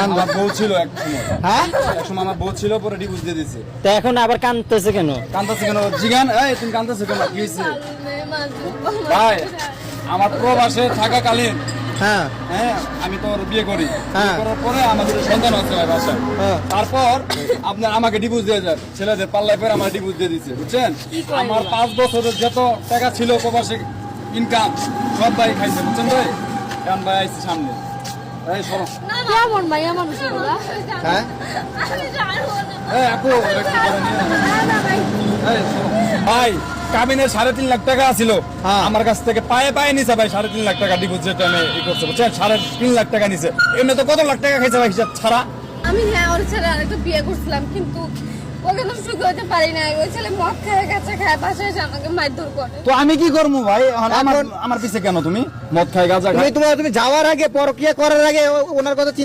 আমার বউ ছিল এক সময়, হ্যাঁ এক সময় আমার বউ ছিল, পরে ডিভোর্স দিয়ে দিছে। তো এখন আবার কাঁদতেছে কেন? কান্দাছে কেন জিগান? এই তুমি কান্দাছো কেন, কি হয়েছে? ভাই আমার প্রবাসে থাকাকালীন, হ্যাঁ হ্যাঁ আমি তো ওর বিয়ে করি, হ্যাঁ। বিয়ে করার পরে আমাদের সন্তান হচ্ছে ভাই বাসায়। হ্যাঁ। তারপর আপনার আমাকে ডিভোর্স দিয়ে যায়, ছেলেদের পাল্লায় পরে আমার ডিভোর্স দিয়ে দিচ্ছে, বুঝছেন? আমার 5 বছরের যত টাকা ছিল প্রবাসে ইনকাম সব ভাই খাইছে, বুঝছেন ভাই? এখন ভাই আইছে সামনে, এই সরো। কেমন মাইয়া মানুষ এগুলা? হ্যাঁ এই আপু এটা কি করে নিয়ে না? এই সরো। ভাই কাবিনের 3.5 লাখ টাকা ছিল হ্যাঁ। আমার কাছ থেকে, পায়ে পায়ে নিছে ভাই 3.5 লাখ টাকা ডিভোর্স, যেটা আমি ই করছে, বুঝছেন? 3.5 লাখ টাকা নিছে, এমনি তো কত লাখ টাকা খাইছে ভাই হিসাব ছাড়া। আমি হ্যাঁ ওর ছেলে আরেকটা বিয়ে করছিলাম, কিন্তু ওকে তো সুখী হতে পারি না। ওই ছেলে মদ খায়, গাঁজা খায়, বাসায় এসে আমাকে মারধর করে। তো আমি কি করবো ভাই? এখন আমার এখন- আমার পিছে কেন তুমি? মদ খাই গাঁজা খাই? তুমি যাওয়ার আগে পরকিয়া করার আগে ওনার কথা চিন্তা